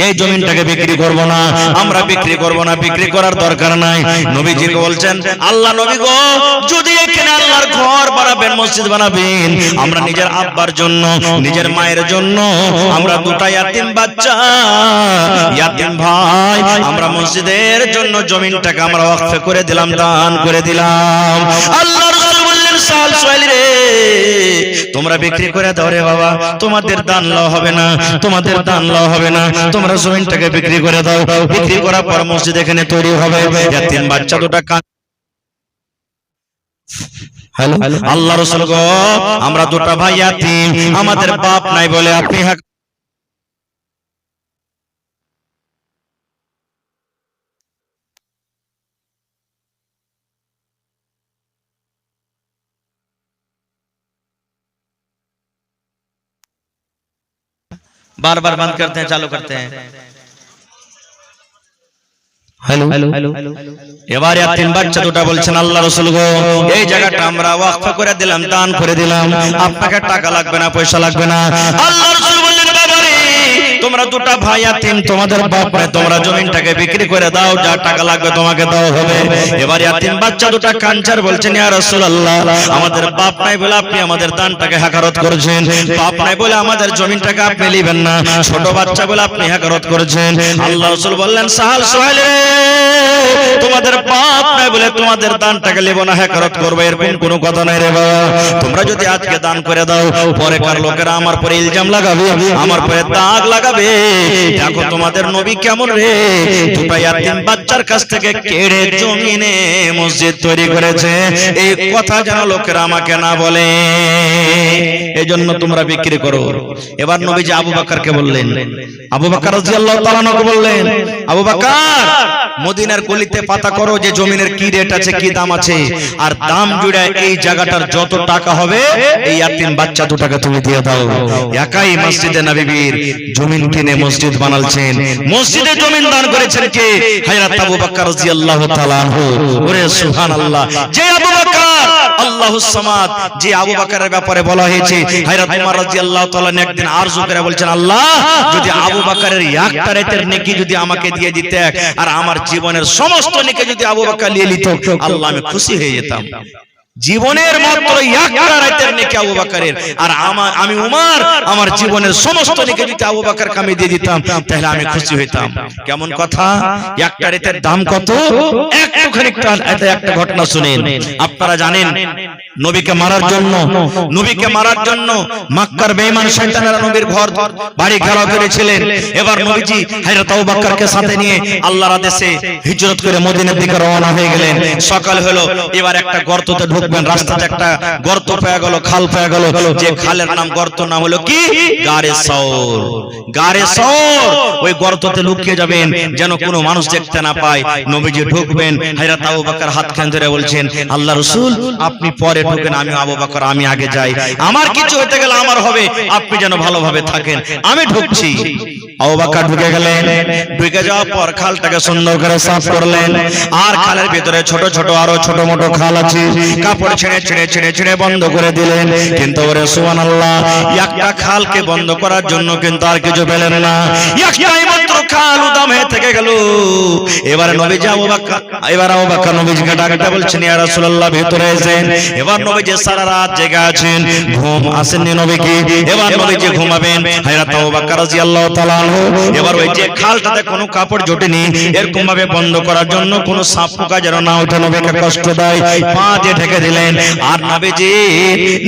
এই জমিনটাকে বিক্রি করব না, আমরা বিক্রি করব না, বিক্রি করার দরকার নাই। নবীজিকে বলছেন, আল্লাহ নবী গো, যদি এখানে আল্লাহর ঘর বানাবেন, মসজিদ বানাবেন, আমরা নিজের আব্বার জন্য, নিজের মায়ের জন্য, আমরা দুটো ইয়াতিম বাচ্চা, ইয়াতিম ভাই, আমরা মসজিদের জন্য জমিনটাকে আমরা ওয়াকফ করে দিলাম, দান করে দিলাম। আল্লাহ রাসূল বললেন, সাহাল সোহেল রে, তোমরা বিক্রি করে দাও রে বাবা, তোমাদের দান লওয়া হবে না, তোমাদের দান লওয়া হবে না, তোমরা জমিনটাকে বিক্রি করে দাও। বিক্রি করার পর মসজিদ এখানে তৈরি হবে। ইয়াতিম বাচ্চা দুটো হ্যালো, আল্লাহ রাসূল গো, আমরা দুটো ভাই ইয়াতিম, আমাদের বাপ নাই বলে আপনি बार बार बंद करते हैं, चालू करते हैं। हेलो, এবার ইয়াতিম বাচ্চা দুটো বলছেন, আল্লাহ রাসূল গো, এই জায়গাটা আমরা ওয়াকফ করে দিলাম, দান করে দিলাম, আপনাকে টাকা লাগবে না, পয়সা লাগবে না। আল্লাহ রাসূল বললেন, বাবারে, তোমরা দুটো ভাই ইয়াতিম, তোমাদের বাপ নাই, তোমরা জমিনটাকে বিক্রি করে দাও, যা টাকা লাগবে তোমাকে দাও হবে। এবার ইয়াতিম বাচ্চা দুটো কাঞ্চার বলছেন, ইয়া রাসূলুল্লাহ, আমাদের বাপ নাই বলে আপনি আমাদের দানটাকে হাকারত করেছেন, বাপ নাই বলে আমাদের জমিনটাকে আপনি নেবেন না, ছোট বাচ্চা বলে আপনি হাকারত করেছেন। আল্লাহ রাসূল বললেন, সাহাল সোহেল রে, তোমাদের বাপ নাই বলে তোমাদের দানটাকে নেব না, হাকারত করবে, এরকম কোনো কথা নাই রে বাবা। তোমরা যদি আজকে দান করে দাও, পরে কার লোকেরা আমার পরে ইলজাম লাগাবে, আমার পরে দাগ লাগাবে। দেখো তোমাদের নবী কেমন রে, দুটো ইয়াতিম বাচ্চার কাছ থেকে কেড়ে জমিনে মসজিদ তৈরি করেছে, এই কথা যেন লোকেরা আমাকে না বলে, এজন্য তোমরা বিক্রি করো। এবার নবীজি আবু বকরকে বললেন, আবু বকর রাদিয়াল্লাহু তাআলা আনহু বললেন, আবু বকর মদিনার গলিতে পাতা করো যে জমিনের কি রেট আছে, কি দাম আছে, আর দাম জুড়ে এই জায়গাটার যত টাকা হবে এই ইয়াতিম বাচ্চা দুটাকে তুমি দিয়ে দাও। একাই মসজিদে নববীর জমিন কিনে মসজিদ বানালছেন। মসজিদে জমিন দান করেছেন কে? হযরত আবু বকর রাদিয়াল্লাহু তাআলা আনহু। ওরে সুবহানাল্লাহ, যে আবু বকর আল্লাহুস সামাদ, যে আবু বকরের ব্যাপারে বলা হয়েছে হযরত উমর রাদিয়াল্লাহু তাআলা একদিন আরজু করে বলছেন, আল্লাহ যদি আবু বকরের একটা রাতের নেকি যদি আমাকে দিয়ে দিতে আর আমার জীবনের সমস্ত নেকি যদি আবু বকর নিয়ে নিত, আল্লাহ আমি খুশি হয়ে যেতাম। জীবনের মাত্র একটা রাতের নেকি আবু বকরের, আর আমি উমর আমার জীবনের সমস্ত নেকি যদি আবু বকর কামে দিয়ে দিতাম তাহলে আমি খুশি হইতাম। কেমন কথা! একটা রাতের দাম কত? একটুখানি একটা ঘটনা শুনেন। আপনারা জানেন নবীকে মারার জন্য মক্কার বেঈমান শয়তানেরা নবীর ঘর বাড়ি ঘেরাও করেছিলেন। এবার নবীজি হযরত আবু বকরকে সাথে নিয়ে আল্লাহর আদেশে হিজরত করে মদিনার দিকে রওনা হয়ে গেলেন। সকাল হলো, এবার একটা গর্ততে ঢুকবেন। রাস্তাতে একটা গর্ত পেয়ে গেল, খাল পেয়ে গেল, যে খালের নাম, গর্ত নাম হলো কি? গারে সওর। গারে সওর। ওই গর্ততে লুকিয়ে যাবেন যেন কোনো মানুষ দেখতে না পায়। নবীজি ঢুকবেন, হযরত আবু বকর হাত খান ধরে বলছেন, আল্লাহ রাসূল আপনি পরে ঢুকেন, আমি আবু বকর আমি আগে যাই, আমার কিছু হতে গেলে আমার হবে, আপনি যেন ভালোভাবে থাকেন, আমি ঢুকছি। আবু বকর ঢুকে গেলেন। ঢুকে যাওয়ার পর খালটাকে সুন্দর করে সাফ করলেন, আর খালের ভিতরে ছোট ছোট আরো ছোট মোটো খাল আছে, কাপড় ছেড়ে বন্ধ করে দিলেন। কিন্তু ওরে সুবহানাল্লাহ, একটা খালকে বন্ধ করার জন্য কিন্তু আর কিছু পেলেন না, একটাই মাত্র খাল উদাম হয়ে থেকে গেল। এবার নবীজি আবু বকর নবীজিকে ডাকতে বলছেন, ইয়া রাসূলুল্লাহ ভিতরে এসেন। এবার নবীজি সারা রাত জেগে আছেন, ঘুম আসেননি নবীকে। এবার নবীজি ঘুমাবেন। হযরত আবু বকর রাদিয়াল্লাহু তাআলা আনহু এবার ওই যে খালটাতে কোনো কাপড় জোটেনি, এরকম ভাবে বন্ধ করার জন্য কোনো সাপ পোকা যেন না ওঠে, নবীকে কষ্ট দেয়, পা দিয়ে ঢেকে দিলেন। আর নবীজি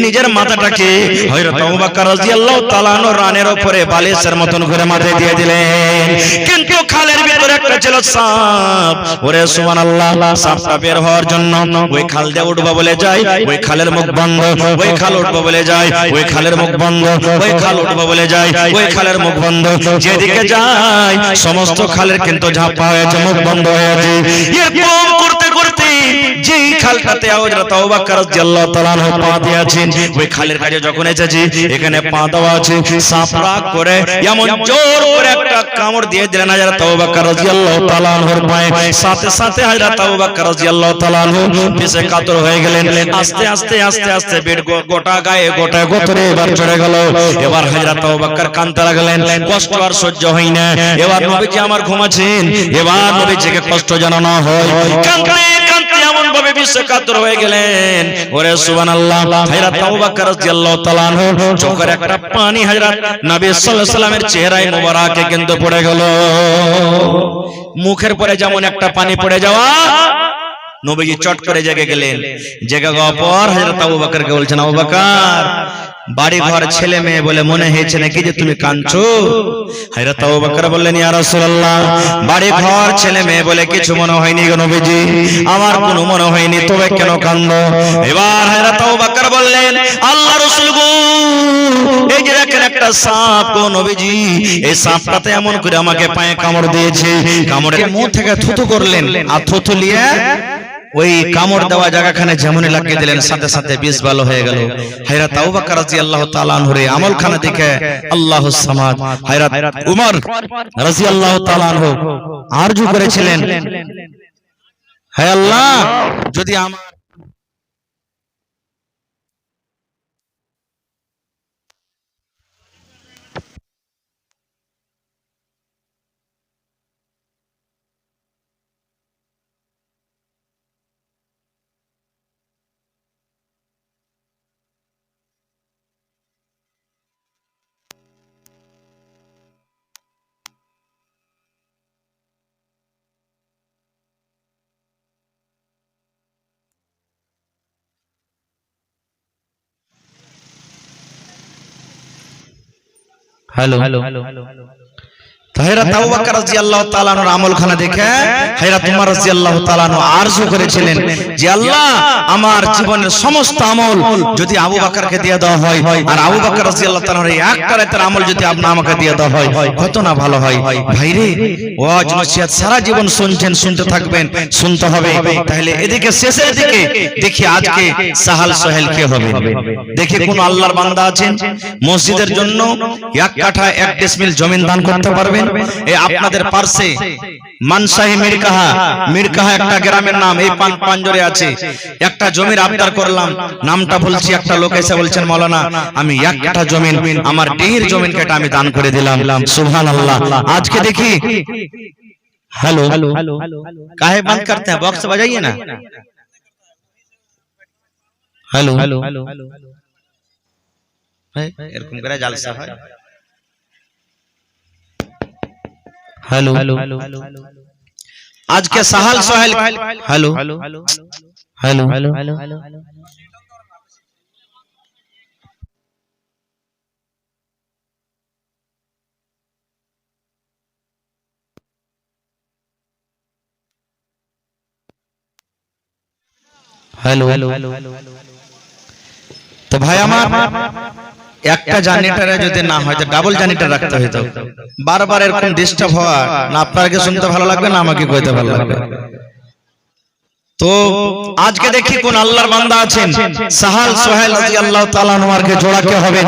নিজের মাথাটাকে হযরত আবু বকর রাদিয়াল্লাহু তাআলা আনহু রানের উপরে বালিশের মতন করে মাথায় দিয়ে দিলেন। কিন্তু খালের ভিতরে একটা ছিল সাপ। ওরে সুবহানাল্লাহ, সাপটা বের হওয়ার জন্য ওই খাল দিয়ে উঠবা বলে যায়, ওই খালের মুখ বন্ধ, ওই খাল উঠবা বলে যায়, ওই খালের মুখ বন্ধ, ওই খাল উঠবা বলে যায়, ওই খালের মুখ বন্ধ। যেদিকে যায় সমস্ত খালের কিন্তু ঝাপা হয়েছে, মুখ বন্ধ হয়েছে। এরকম করতে করতে যেই খালটাতে হযরত আবু বকর রাদিয়াল্লাহু তাআলা আনহু পা দিয়েছেন, ওই খালের কাছে যখন এসেছে, এখানে পা দেওয়া আছে, সাপ রাগ করে এমন জোর করে একটা কামড় দিয়ে দিলেন হযরত আবু বকর রাদিয়াল্লাহু তাআলা আনহুর পায়ে। সাথে সাথে হযরত আবু বকর রাদিয়াল্লাহু তাআলা আনহু পিছে কাতর হয়ে গেলেন। আস্তে আস্তে আস্তে আস্তে বেড গোটা গায়ে গোটা গোতরে এবার চড়ে গেল। এবার হযরত আবু বকর কাঁদতে লাগলেন, কষ্ট আর সহ্য হয় না। এবার নবীজি আমার ঘুমাচ্ছেন, এবার নবীজিকে কষ্ট যেন না হয়, কাঁদতে কাঁদতে এমন ভাবে পিছে কাতর হয়ে গেলেন। ওরে সুবহানাল্লাহ, হযরত আবু বকর রাদিয়াল্লাহু তাআলা আনহু চোখের একটা পানি হযরত নবী সাল্লাল্লাহু আলাইহি ওয়াসাল্লামের চেহারায় মোবারকে কিন্তু পড়ে গেল। মুখের পরে যেমন একটা পানি পড়ে যাওয়া, নবীজি চট করে জেগে গেলেন। জেগে যাওয়ার পর হযরত আবু বকরকে বলছেন, আবু বকর বাড়ি ঘর ছেলে মেয়ে বলে মনে হয়েছে নাকি যে তুমি কাঁদছো? হযরত আবু বকর বললেন, ইয়া রাসূলুল্লাহ বাড়ি ঘর ছেলে মেয়ে বলে কিছু মনে হয়নি গো নবীজি, আমার কোনো মনে হয়নি, তবে কেন কাঁদো? এবার হযরত আবু বকর বললেন, আল্লাহ রাসূল গো, এই যে দেখেন একটা সাপ গো নবীজি, এই সাপটাতে এমন করে আমাকে পায়ে কামড় দিয়েছে। কামড়ের মুখ থেকে থুতু করলেন, আর থুতু নিয়ে ওই কামড় দেওয়া জায়গাখানে যেমনই লাগিয়ে দিলেন, সাথে সাথে বিষ ভালো হয়ে গেল। হযরত আবু বকর রাদিয়াল্লাহু তাআলা আনহুর আমলখানা দেখে আল্লাহুস সামাদ হযরত উমর রাদিয়াল্লাহু তাআলা আনহু আরজু করেছিলেন, হে আল্লাহ যদি আমার हेलो হযরত আবু বকর রাদিয়াল্লাহু তাআলা আনহুর আমলখানা দেখে হযরত উমর রাদিয়াল্লাহু তাআলা আনহু আরজু করেছিলেন যে আল্লাহ আমার জীবনের সমস্ত আমল যদি আবু বকরকে দিয়ে দেওয়া হয় আর আবু বকর রাদিয়াল্লাহু তাআলা আনহুর একটা রাতের আমল যদি আপনি আমাকে দিয়ে দেওয়া হয় কত না ভালো হয়। ভাইরে ওয়াজ নসিহত সারা জীবন শুনছেন, শুনতে থাকবেন, শুনতে হবে। তাহলে এদিকে শেষের দিকে দেখি আজকে সাহাল সোহেল কে হবে। দেখি কোন আল্লাহর বান্দা আছেন মসজিদের জন্য এক কাঠা 1 ডিসমিল জমিন দান করতে পারবেন। এই আপনাদের পাশে মানসাহি মিরকাহা একটা গ্রামের নাম, এই পাঞ্জরে আছে। একটা জমির আবদার করলাম, নামটা বলছি, একটা লোক এসে বলছেন মৌলানা আমি 1 কাঠা জমিন আমার ডিহির জমিন কেটে আমি দান করে দিলাম। সুবহানাল্লাহ। আজকে দেখি हेलो काहे बंद करते हैं, बॉक्स बजाइए ना। हेलो এরকম করে জালসা হয়। हेलो आज के Sahal Sohail hello hello hello तो भाई আমার একটা জেনারেটরে যদি না হয় তো ডাবল জেনারেটর রাখতে হতো। বারবার এরকম ডিস্টার্ব হওয়া না আপনাকে শুনতে ভালো লাগবে না আমাকে কইতে ভালো লাগবে। তো আজকে দেখি কোন আল্লাহর বান্দা আছেন সাহাল সোহেল রাদিয়াল্লাহু তাআলা আনহুকে জোড়াকে হবে।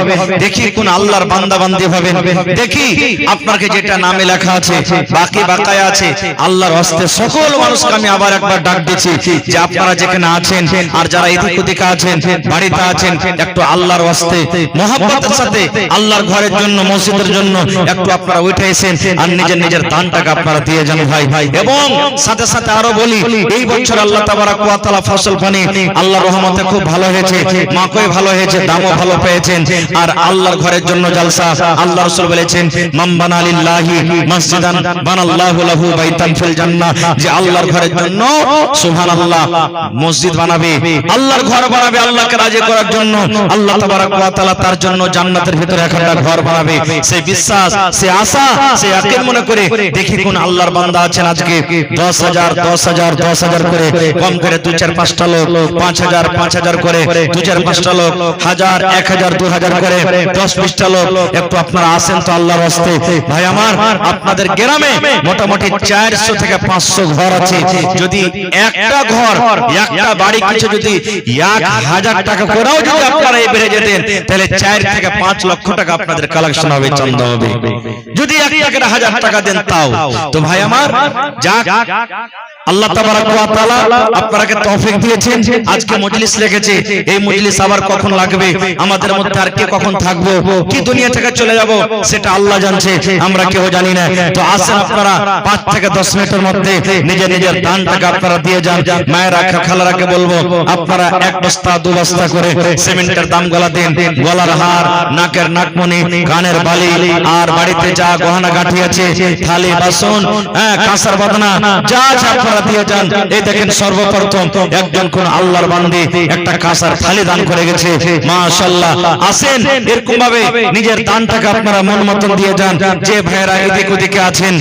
দেখি কোন আল্লাহর বান্দা বান্দি হবেন। দেখি আপনাকে যেটা নামে লেখা আছে বাকি বাকায়া আছে আল্লাহর ওয়াস্তে সকল মানুষকে আমি আবার একবার ডাক দিচ্ছি যে আপনারা যেখানে আছেন আর যারা এদিক ওদিক আছেন বাড়িতে আছেন একটু আল্লাহর ওয়াস্তে মহব্বতের সাথে আল্লাহর ঘরের জন্য মসজিদের জন্য একটু আপনারা উঠে এসেন আর নিজের নিজের দানটাকে আপনারা দিয়ে যান ভাই। এবং সাথে সাথে আরো বলি এই বছর আল্লাহ তাবারাক ওয়া তাআলা ফসল পানি আল্লাহর রহমতে খুব ভালো হয়েছে, মাকই ভালো হয়েছে, দামও ভালো পেয়েছেন। আর আল্লাহর ঘরের জন্য জলসা, আল্লাহ রাসূল বলেছেন মান বানা লিল্লাহি মসজিদান বানাল্লাহু লাহু বাইতান ফিল জান্নাহ, যে আল্লাহর ঘরের জন্য সুবহানাল্লাহ মসজিদ বানাবে, আল্লাহর ঘর বানাবে আল্লাহকে রাজি করার জন্য, আল্লাহ তাবারাক ওয়া তাআলা তার জন্য জান্নাতের ভিতরে একটা ঘর বানাবে। সেই বিশ্বাস, সেই আশা, সেই ইয়াকিন মনে করে দেখি কোন আল্লাহর বান্দা আছেন আজকে 10,000 10,000 10,000 করে কম করে 2-4-5টা লোক 5,000 করে 2-4-5টা লোক 1000 1000 2000 করে 10-20টা লোক একটু আপনারা আসেন তো আল্লাহর রাস্তে। ভাই আমার আপনাদের গ্রামে মোটামুটি 400 থেকে 500 ঘর আছে। যদি একটা ঘর একটা বাড়ি কিছু যদি 1000 টাকা করেও যদি আপনারা এই বেড়ে যেতেন তাহলে 4 থেকে 5 লক্ষ টাকা আপনাদের কালেকশন হবে, চাঁদা হবে। যদি এক টাকার 1000 টাকা দেন তাও তো ভাই আমার যাক আল্লাহ তাবারাক ওয়া তাআলা আপনাকে তৌফিক দিয়েছেন। আজকে মজলিস লেগেছে, এই মজলিস আবার কখন লাগবে, আমাদের মধ্যে আর কে কখন থাকবো, কি দুনিয়া থেকে চলে যাব সেটা আল্লাহ জানছে, আমরা কেউ জানি না। তো আসেন আপনারা 5 থেকে 10 মিনিটের মধ্যে নিজের নিজের দানটাকে আপনারা দিয়ে যান। মায়েরা খালারাকে বলবো আপনারা 1 বস্তা 2 বস্তা করে সিমেন্টের দাম গলা দেন, গলার হার, নাকের নাকমণি, কানের বালি আর বাড়িতে যা গহনা গাঁঠি আছে, থালি বাসন, কাঁসার বদনা যা যা দিয়ে যান। এই দেখেন সর্বপ্রথম একজন কোন আল্লাহর বান্দি একটা কাঁসার থালি দান করে গেছে, মাশাআল্লাহ। আসেন এরকম ভাবে নিজের দানটাকে আপনারা মন মতন দিয়ে যান। যে ভাইরা এদিক ওদিকে আছেন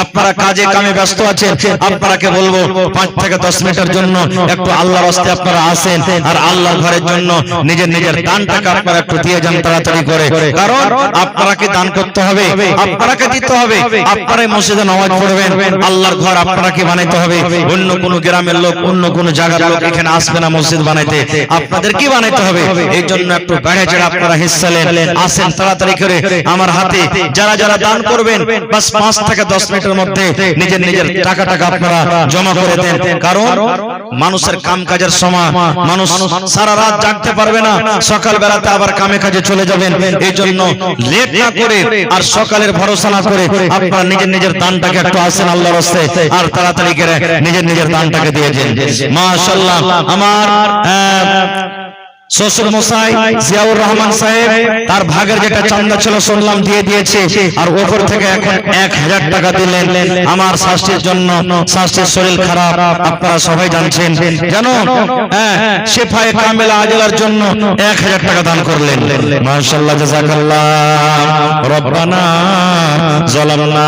আপনারা কাজে কামে ব্যস্ত আছেন, আপনারাকে বলবো 5 থেকে 10 মিনিটের জন্য একটু আল্লাহর রাস্তায় আপনারা আসেন আর আল্লাহর ঘরের জন্য নিজের নিজের দানটাকে আপনারা একটু দিয়ে যান তাড়াতাড়ি করে। কারণ আপনারাকে দান করতে হবে, আপনারাকে দিতে হবে, আপনারাই মসজিদে নামাজ পড়বেন, আল্লাহর ঘর আপনারাকে বানাইতে হবে। অন্য কোন গ্রামের লোক অন্য কোন জায়গার লোক এখানে আসবে না মসজিদ বানাইতে, আপনাদের কি বানাইতে হবে। এই জন্য একটু বেড়ে চড়ে আপনারা হিস্সা নেন, আসেন তাড়াতাড়ি করে আমার হাতে। যারা যারা দান করবেন বাস 5 থেকে 10 মিনিটের মধ্যে নিজের নিজের টাকা আপনারা জমা করে দেন। কারণ মানুষের কাম কাজের সময় মানুষ সারা রাত জাগতে পারবে না, সকাল বেলাতে আবার কামে কাজে চলে যাবেন। এই জন্য লেট না করে আর সকালের ভরসা না করে আপনারা নিজের নিজের দানটাকে একটু আসেন আল্লাহর রাস্তায় আর তাড়াতাড়ি করে নিজের নিজের দানটাকে দিয়ে দেন। মাশাআল্লাহ। আমার শ্বশুর মশাই জিয়াউর রহমান সাহেব তার ভাগের যেটা চান্দা ছিল শুনলাম দিয়ে দিয়েছে, আর ওপর থেকে এখন 1000 টাকা দিলেন আমার শাস্তির জন্য। শাস্তির শরীর খারাপ আপনারা সবাই জানছেন, জানো হ্যাঁ, শেফায়ে কামেলা আজলার জন্য 1000 টাকা দান করলেন। মাশাআল্লাহ, জাযাকাল্লাহ। রব্বানা যালামনা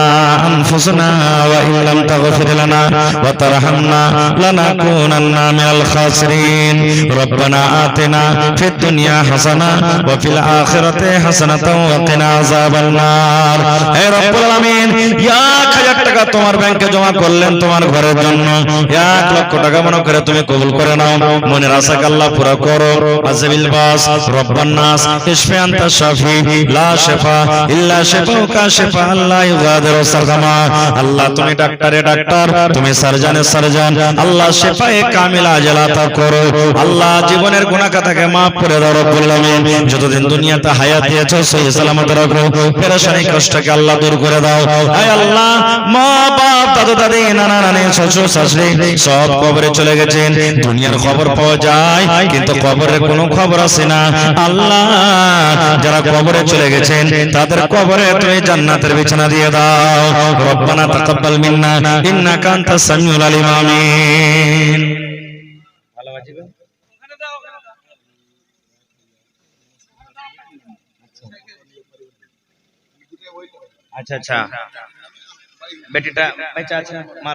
আনফুসানা ওয়া ইন লাম তাগফির লানা ওয়া তারহামনা লানাকুনান্না মিনাল খাসিরিন। রব্বানা আতিনা ফিদ দুনিয়া হাসানা ওয়া ফিল আখিরাতি হাসানাতাও ওয়া কিনা আযাবান নার। হে রব্বুল আলামিন, 1000 টাকা তোমার ব্যাংকে জমা করলেন তোমার ঘরের জন্য, 1 লক্ষ টাকা মনে করে তুমি কবুল করে নাও। মনের আশাকে আল্লাহ পুরা করো। আযবিল বাস রব্বান নাস ইশফি আনতা শাফি লা শিফা ইল্লা শিফাউকা শিফা আল্লাহ ইউগাদিরু সাকামা। আল্লাহ তুমি ডাক্তারে ডাক্তার, তুমি সার্জনে সার্জন, আল্লাহ শিফায়ে কামিলা আজলাতা করো। আল্লাহ জীবনের গুনাহ খাতাকে মাফ করে দাও রব্বুল আলামিন। যতদিন দুনিয়াতে হায়াত দিয়েছো সহি সালামত রাখো, পেরেশানি কষ্টকে আল্লাহ দূর করে দাও। হে আল্লাহ, মা বাপ দাদু দাদি নানা নানি শ্বশুর শাশুড়ি সব কবরে চলে গেছেন। দুনিয়ার খবর পাওয়া যায় কিন্তু কবরের কোনো খবর আসে না। আল্লাহ যারা কবরে চলে গেছেন তাদের কবরে তুমি জান্নাতের বিছানা দিয়ে দাও। রব্বানা তাকাব্বাল মিন্না ইন্নাকা আনতাস সামিউল আলিম। আমিন। ভালো বাজিবে। আচ্ছা আচ্ছা, বেটিটা বেঁচে আছে।